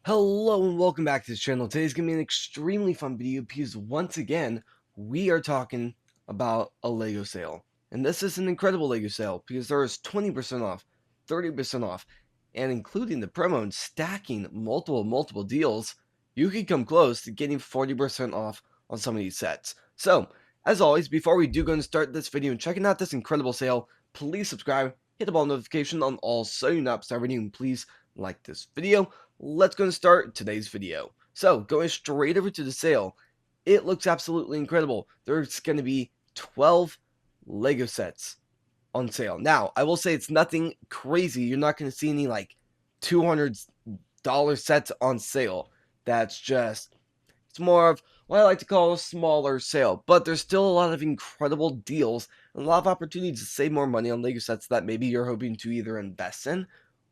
Hello and welcome back to this channel. Today's going to be an extremely fun video because once again, we are talking about a Lego sale. And this is an incredible Lego sale because there is 20% off, 30% off, and including the promo and stacking multiple deals, you could come close to getting 40% off on some of these sets. So, as always, before we do go and start this video and checking out this incredible sale, please subscribe, hit the bell notification on all so you not start video, and please like this video. Let's go and start today's video. So, going straight over to the sale, it looks absolutely incredible. There's going to be 12 Lego sets on sale. Now, I will say it's nothing crazy. You're not going to see any like $200 sets on sale. It's more of what I like to call a smaller sale, but there's still a lot of incredible deals and a lot of opportunities to save more money on Lego sets that maybe you're hoping to either invest in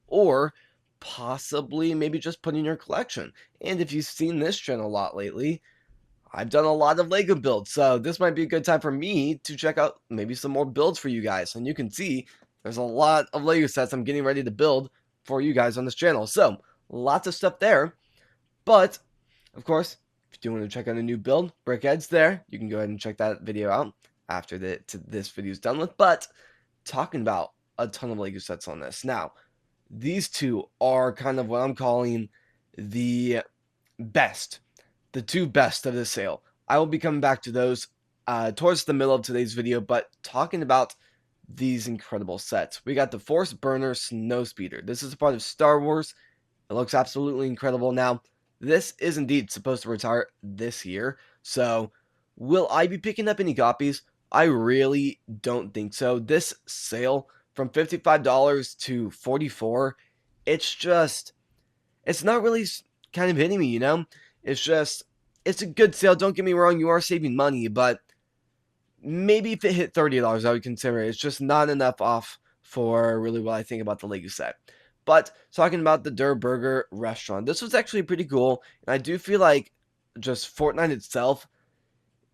or possibly maybe just put in your collection. And if you've seen this channel a lot lately, I've done a lot of Lego builds, so this might be a good time for me to check out maybe some more builds for you guys. And you can see there's a lot of Lego sets I'm getting ready to build for you guys on this channel. So lots of stuff there, but of course, if you do want to check out a new build, Brickhead's there. You can go ahead and check that video out after this video's done with. But talking about a ton of Lego sets on this. Now, these two are kind of what I'm calling the best, the two best of the sale. I will be coming back to those towards the middle of today's video, but talking about these incredible sets. We got the Force Burner Snowspeeder. This is a part of Star Wars. It looks absolutely incredible. Now, this is indeed supposed to retire this year, so will I be picking up any copies? I really don't think so. This sale from $55 to $44, it's not really kind of hitting me, you know? It's a good sale. Don't get me wrong, you are saving money, but maybe if it hit $30, I would consider it. It's just not enough off for really what I think about the Lego set. But talking about the Der Burger restaurant, this was actually pretty cool, and I do feel like just Fortnite itself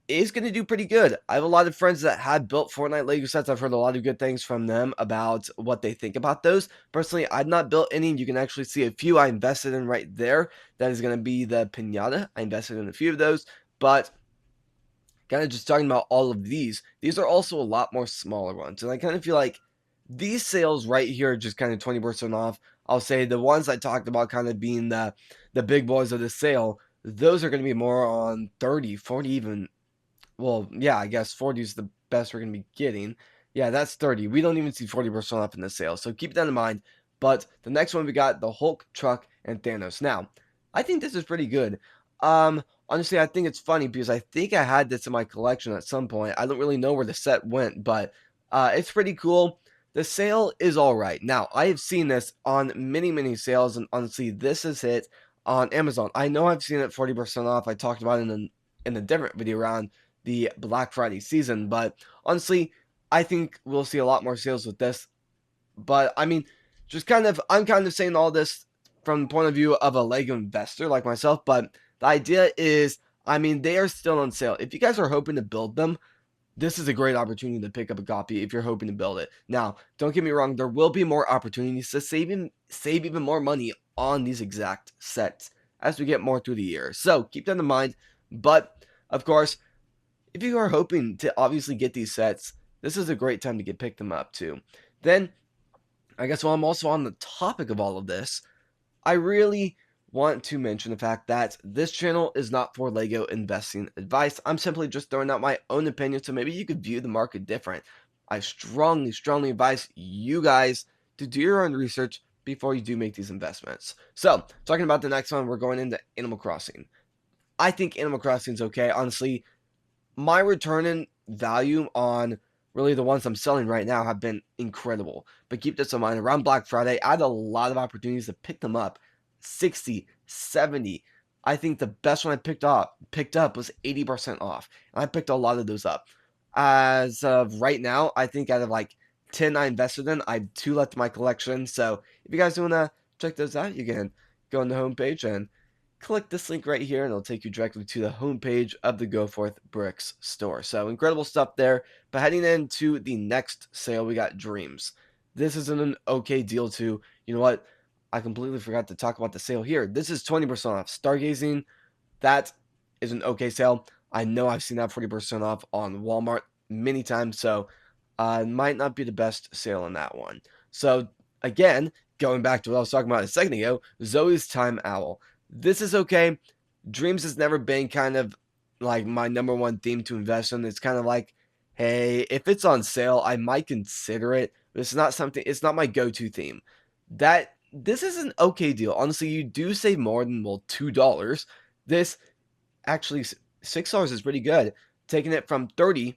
is going to do pretty good. I have a lot of friends that had built Fortnite Lego sets. I've heard a lot of good things from them about what they think about those. Personally, I've not built any. You can actually see a few I invested in right there. That is going to be the Pinata. I invested in a few of those, but kind of just talking about all of these are also a lot more smaller ones. And I kind of feel like these sales right here are just kind of 20% off. I'll say the ones I talked about kind of being the big boys of the sale, those are going to be more on 30, 40 even. Well, yeah, I guess 40 is the best we're going to be getting. Yeah, that's 30. We don't even see 40% off in the sale, so keep that in mind. But the next one we got the Hulk, Truck, and Thanos. Now, I think this is pretty good. Honestly, I think it's funny because I think I had this in my collection at some point. I don't really know where the set went, but it's pretty cool. The sale is all right. Now, I have seen this on many sales, and honestly, this is hit on Amazon. I know I've seen it 40% off. I talked about it in a different video around the Black Friday season, but honestly, I think we'll see a lot more sales with this. But I mean, I'm kind of saying all this from the point of view of a Lego investor like myself, but the idea is, I mean, they are still on sale. If you guys are hoping to build them, this is a great opportunity to pick up a copy if you're hoping to build it. Now, don't get me wrong, there will be more opportunities to save even more money on these exact sets as we get more through the year. So keep that in mind. But of course, if you are hoping to obviously get these sets, this is a great time to pick them up too. Then, I guess while I'm also on the topic of all of this, I really want to mention the fact that this channel is not for Lego investing advice. I'm simply just throwing out my own opinion, so maybe you could view the market different. I strongly advise you guys to do your own research before you do make these investments. So, talking about the next one, we're going into Animal Crossing. I think Animal Crossing is okay. Honestly, my return in value on really the ones I'm selling right now have been incredible. But keep this in mind, around Black Friday, I had a lot of opportunities to pick them up. 60, 70. I think the best one I picked up was 80% off. And I picked a lot of those up. As of right now, I think out of like 10 I invested in, I have 2 left in my collection. So if you guys want to check those out, you can go on the homepage and click this link right here, and it'll take you directly to the homepage of the Go Forth Bricks store. So incredible stuff there. But heading into the next sale, we got Dreams. This is an okay deal too. You know what? I completely forgot to talk about the sale here. This is 20% off. Stargazing, that is an okay sale. I know I've seen that 40% off on Walmart many times, so it might not be the best sale on that one. So again, going back to what I was talking about a second ago, Zoe's Time Owl. This is okay. Dreams has never been kind of like my number one theme to invest in. It's kind of like, hey, if it's on sale, I might consider it, but it's not my go-to theme. This is an okay deal. Honestly, you do save more than, well, $2. This actually $6 is pretty good, taking it from 30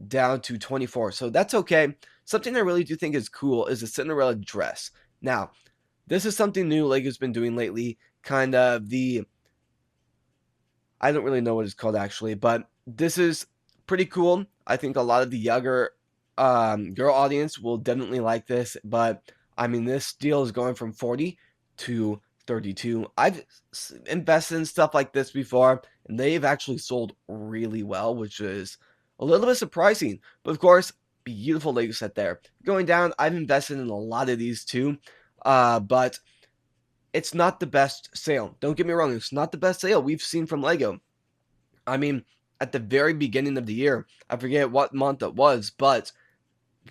down to 24. So that's okay. Something I really do think is cool is a Cinderella dress. Now, this is something new Lego's been doing lately, kind of the I don't really know what it's called actually, but this is pretty cool. I think a lot of the younger girl audience will definitely like this, but I mean, this deal is going from 40 to 32. I've invested in stuff like this before, and they've actually sold really well, which is a little bit surprising. But of course, beautiful Lego set there. Going down, I've invested in a lot of these too, but it's not the best sale. Don't get me wrong, it's not the best sale we've seen from Lego. I mean, at the very beginning of the year, I forget what month it was, but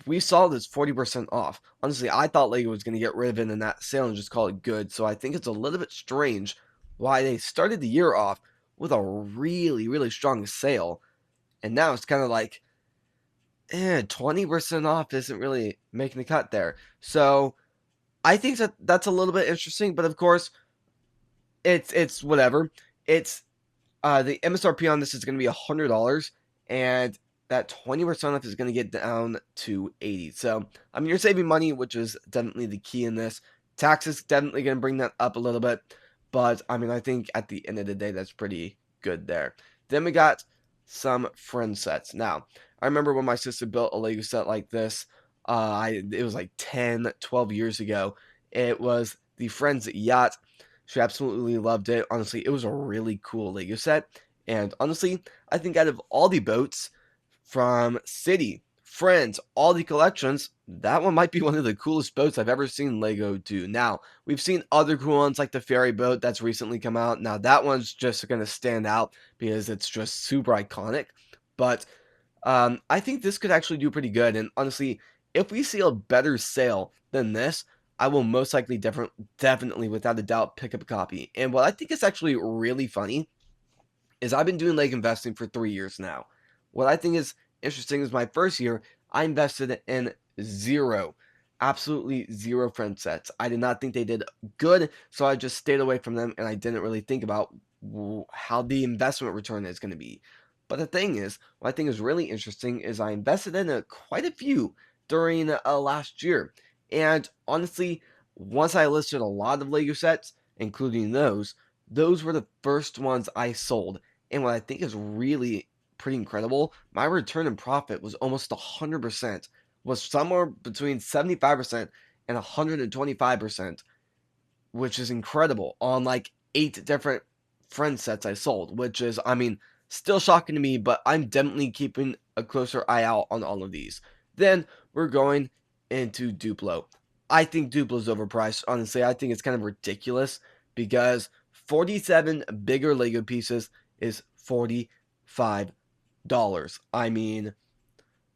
we saw this 40% off. Honestly, I thought Lego was going to get rid of it in that sale and just call it good. So I think it's a little bit strange why they started the year off with a really, really strong sale. And now it's kind of like, 20% off isn't really making the cut there. So I think that that's a little bit interesting, but of course, it's whatever. It's the MSRP on this is going to be $100, and that 20% off is going to get down to 80. So, I mean, you're saving money, which is definitely the key in this. Taxes definitely going to bring that up a little bit, but I mean, I think at the end of the day, that's pretty good there. Then we got some friend sets. Now, I remember when my sister built a Lego set like this. It was like 10, 12 years ago. It was the Friends Yacht. She absolutely loved it. Honestly, it was a really cool Lego set. And honestly, I think out of all the boats from City, Friends, all the collections, that one might be one of the coolest boats I've ever seen Lego do. Now, we've seen other cool ones like the ferry boat that's recently come out. Now, that one's just going to stand out because it's just super iconic. But I think this could actually do pretty good. And honestly, if we see a better sale than this, I will most likely definitely, without a doubt, pick up a copy. And what I think is actually really funny is I've been doing leg investing for 3 years now. What I think is interesting is my first year, I invested in zero, absolutely zero friend sets. I did not think they did good, so I just stayed away from them and I didn't really think about how the investment return is going to be. But the thing is, what I think is really interesting is I invested in quite a few during last year. And honestly, once I listed a lot of Lego sets, including those were the first ones I sold. And what I think is really pretty incredible, my return and profit was almost 100%, was somewhere between 75% and 125%, which is incredible on like 8 different friend sets I sold, which is, I mean, still shocking to me, but I'm definitely keeping a closer eye out on all of these. Then we're going into Duplo. I think Duplo's overpriced. Honestly, I think it's kind of ridiculous because 47 bigger Lego pieces is $45. I mean,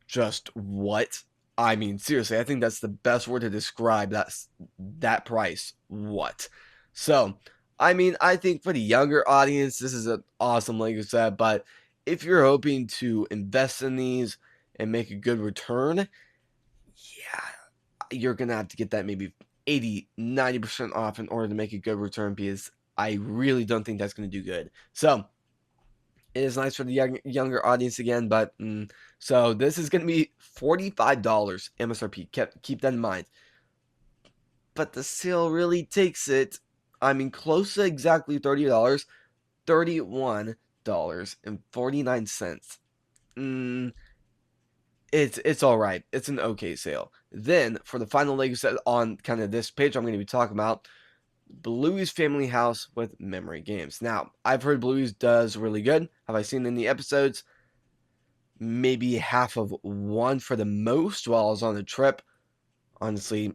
just what? I mean, seriously, I think that's the best word to describe that price. What? So, I mean, I think for the younger audience, this is an awesome Lego set, but if you're hoping to invest in these and make a good return, yeah, you're gonna have to get that maybe 80, 90% off in order to make a good return because I really don't think that's gonna do good. So, it is nice for the younger audience again, but so this is going to be $45 MSRP. Keep that in mind. But the sale really takes it. I mean, close to exactly $30, $31.49. It's all right. It's an okay sale. Then for the final Lego set on kind of this page, I'm going to be talking about Bluey's Family House with Memory Games. Now, I've heard Bluey's does really good. Have I seen any episodes? Maybe half of one for the most while I was on the trip. Honestly,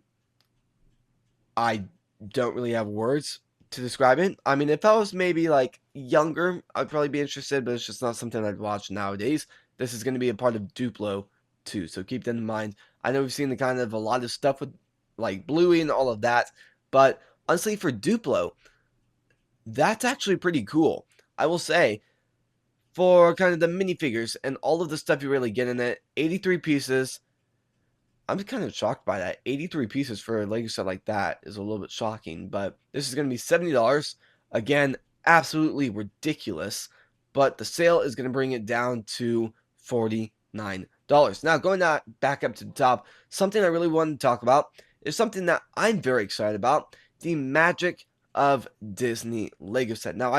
I don't really have words to describe it. I mean, if I was maybe like younger, I'd probably be interested, but it's just not something I'd watch nowadays. This is going to be a part of Duplo too, so keep that in mind. I know we've seen the kind of a lot of stuff with like Bluey and all of that, but honestly, for Duplo, that's actually pretty cool. I will say, for kind of the minifigures and all of the stuff you really get in it, 83 pieces, I'm kind of shocked by that. 83 pieces for a Lego set like that is a little bit shocking, but this is going to be $70. Again, absolutely ridiculous, but the sale is going to bring it down to $49. Now, going back up to the top, something I really wanted to talk about is something that I'm very excited about, the Magic of Disney Lego set. Now,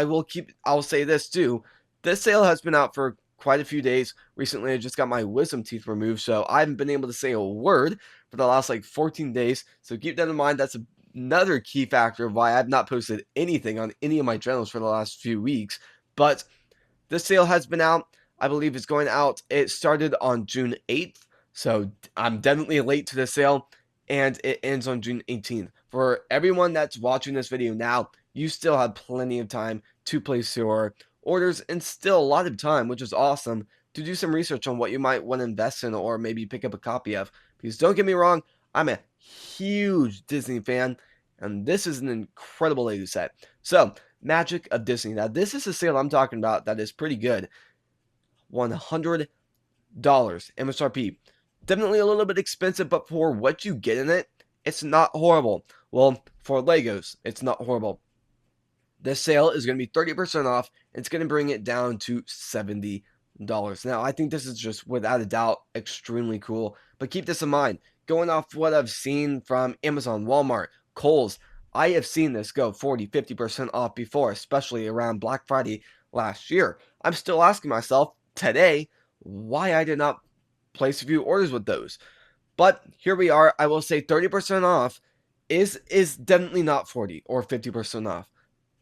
I'll say this too. This sale has been out for quite a few days. Recently, I just got my wisdom teeth removed, so I haven't been able to say a word for the last like 14 days. So keep that in mind. That's another key factor of why I've not posted anything on any of my channels for the last few weeks. But this sale has been out. I believe it's going out. It started on June 8th, so I'm definitely late to the sale, and it ends on June 18th. For everyone that's watching this video now, you still have plenty of time to place your orders and still a lot of time, which is awesome, to do some research on what you might want to invest in or maybe pick up a copy of. Because don't get me wrong, I'm a huge Disney fan, and this is an incredible Lego set. So, Magic of Disney. Now, this is a sale I'm talking about that is pretty good. $100 MSRP. Definitely a little bit expensive, but for what you get in it, it's not horrible. Well, for Legos, it's not horrible. This sale is going to be 30% off. It's going to bring it down to $70. Now, I think this is just without a doubt extremely cool, but keep this in mind. Going off what I've seen from Amazon, Walmart, Kohl's, I have seen this go 40, 50% off before, especially around Black Friday last year. I'm still asking myself today why I did not place a few orders with those. But here we are. I will say 30% off is definitely not 40 or 50% off.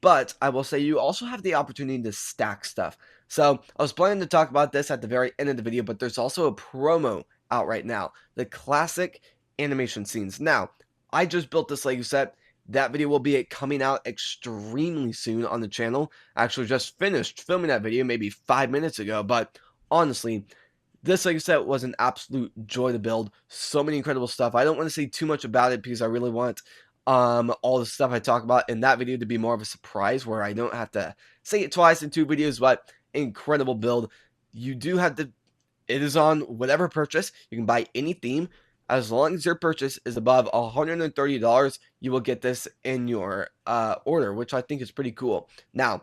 But I will say you also have the opportunity to stack stuff. So I was planning to talk about this at the very end of the video, but there's also a promo out right now. The classic animation scenes. Now, I just built this Lego set. That video will be coming out extremely soon on the channel. I actually just finished filming that video maybe 5 minutes ago, but honestly, this Lego set was an absolute joy to build. So many incredible stuff. I don't want to say too much about it because I really want all the stuff I talk about in that video to be more of a surprise where I don't have to say it twice in 2 videos, but incredible build. You do have to, it is on whatever purchase. You can buy any theme. As long as your purchase is above $130, you will get this in your order, which I think is pretty cool. Now,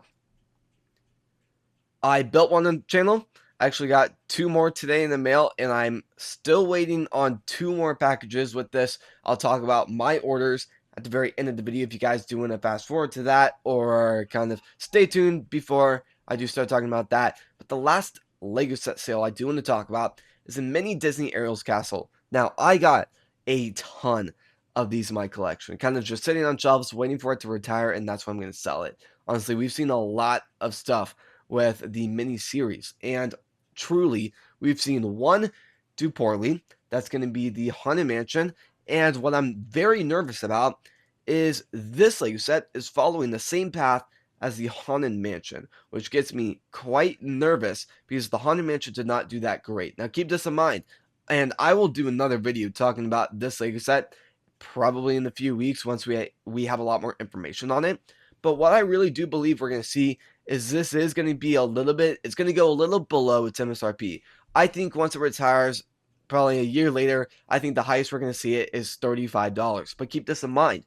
I built one on the channel. I actually got 2 more today in the mail, and I'm still waiting on 2 more packages with this. I'll talk about my orders at the very end of the video if you guys do want to fast forward to that or kind of stay tuned before I do start talking about that. But the last Lego set sale I do want to talk about is a mini Disney Ariel's Castle. Now, I got a ton of these in my collection, kind of just sitting on shelves waiting for it to retire, and that's when I'm going to sell it. Honestly, we've seen a lot of stuff with the mini series, and truly, we've seen one do poorly. That's going to be the Haunted Mansion. And what I'm very nervous about is this Lego set is following the same path as the Haunted Mansion, which gets me quite nervous because the Haunted Mansion did not do that great. Now, keep this in mind, and I will do another video talking about this Lego set probably in a few weeks once we have a lot more information on it. But what I really do believe we're going to see is this is going to be a little bit, it's going to go a little below its MSRP. I think once it retires, probably a year later, I think the highest we're going to see it is $35. But keep this in mind.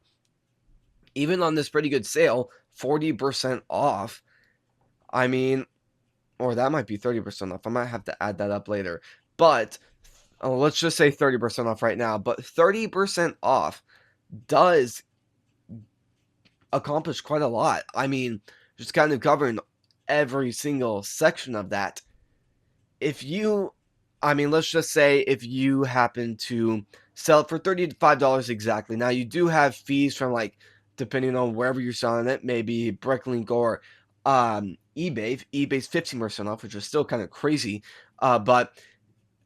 Even on this pretty good sale, 40% off, I mean, or that might be 30% off. I might have to add that up later. But let's just say 30% off right now. But 30% off does accomplish quite a lot. I mean, just kind of covering every single section of that. If you, I mean, let's just say if you happen to sell it for $35 exactly. Now, you do have fees from like, depending on wherever you're selling it, maybe Bricklink or eBay. eBay's 15% off, which is still kind of crazy. But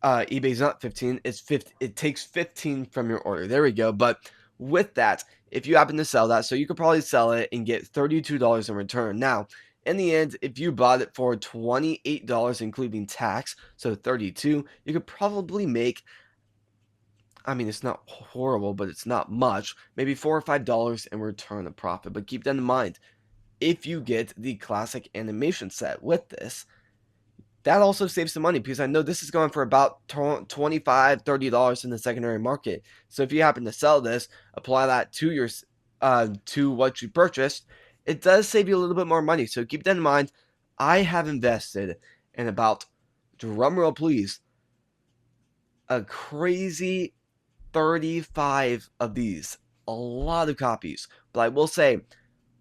eBay's not 15, it's 50, it takes 15 from your order. There we go. But with that, if you happen to sell that. So you could probably sell it and get $32 in return. Now, in the end, if you bought it for $28 including tax, so 32, you could probably make, I mean, it's not horrible, but it's not much, maybe $4 or $5 in return of profit. But keep that in mind. If you get the classic animation set with this, that also saves some money because I know this is going for about $25, $30 in the secondary market. So if you happen to sell this, apply that to your to what you purchased, it does save you a little bit more money. So keep that in mind. I have invested in about, drumroll please, a crazy 35 of these. A lot of copies. But I will say,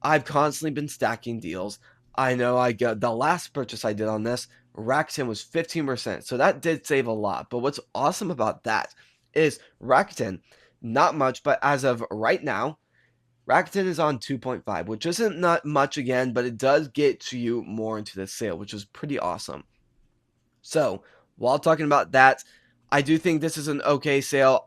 I've constantly been stacking deals. I know I got the last purchase I did on this, Rakuten was 15%. So that did save a lot. But what's awesome about that is Rakuten, not much, but as of right now, Rakuten is on 2.5, which isn't not much again, but it does get you more into the sale, which is pretty awesome. So, while talking about that, I do think this is an okay sale.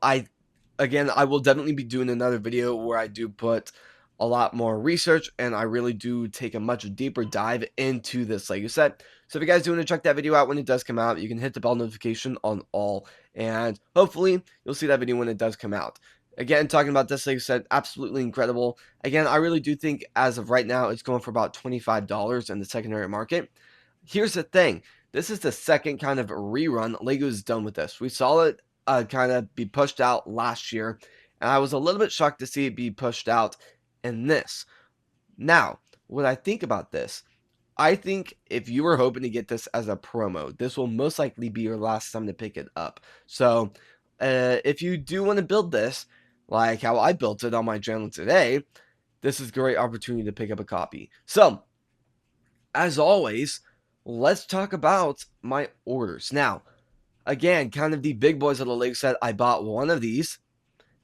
Again, I will definitely be doing another video where I do put a lot more research and I really do take a much deeper dive into this Lego set. So if you guys do want to check that video out when it does come out, you can hit the bell notification on all, and hopefully you'll see that video when it does come out. Again, talking about this Lego set, absolutely incredible. Again, I really do think as of right now, it's going for about $25 in the secondary market. Here's the thing. This is the second kind of rerun Lego's done with this. We saw it kind of be pushed out last year, and I was a little bit shocked to see it be pushed out in this. Now, what I think about this, I think if you were hoping to get this as a promo, this will most likely be your last time to pick it up. So, if you do want to build this, like how I built it on my channel today, this is a great opportunity to pick up a copy. So, as always, let's talk about my orders. Now, again, kind of the big boys of the Lego set, I bought one of these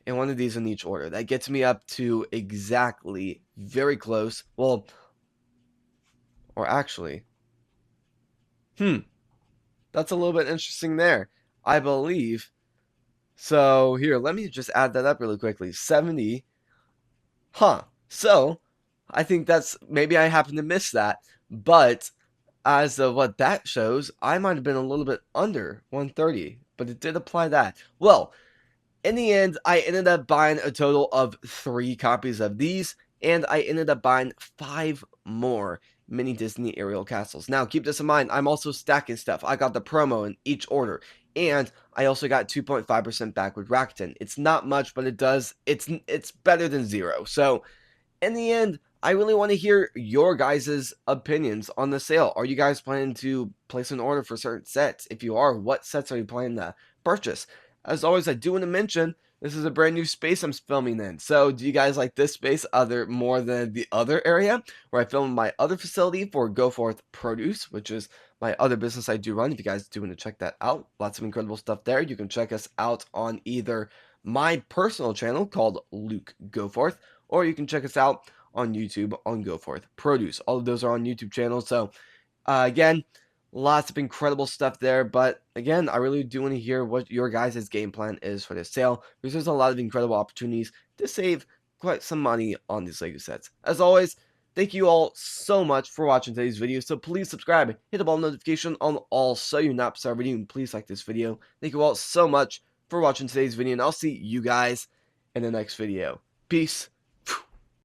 and one of these in each order. That gets me up to exactly very close. Well, or actually, that's a little bit interesting there. I believe. So here, let me just add that up really quickly. 70. So I think that's, maybe I happen to miss that. But as of what that shows, I might have been a little bit under 130, but it did apply that. Well, in the end, I ended up buying a total of 3 copies of these, and I ended up buying 5 more mini Disney Ariel Castles. Now, keep this in mind, I'm also stacking stuff. I got the promo in each order, and I also got 2.5% back with Rakuten. It's not much, but it's better than 0. So, in the end, I really want to hear your guys' opinions on the sale. Are you guys planning to place an order for certain sets? If you are, what sets are you planning to purchase? As always, I do want to mention this is a brand new space I'm filming in. So, do you guys like this space more than the other area where I film my other facility for Go Forth Produce, which is my other business I do run? If you guys do want to check that out, lots of incredible stuff there. You can check us out on either my personal channel called Luke Goforth, or you can check us out on YouTube on Go Forth Produce. All of those are on YouTube channels. So, again, lots of incredible stuff there. But again, I really do want to hear what your guys' game plan is for this sale, because there's a lot of incredible opportunities to save quite some money on these Lego sets. As always, thank you all so much for watching today's video. So please subscribe, hit the bell notification on all so you not miss our video, and please like this video. Thank you all so much for watching today's video, and I'll see you guys in the next video. Peace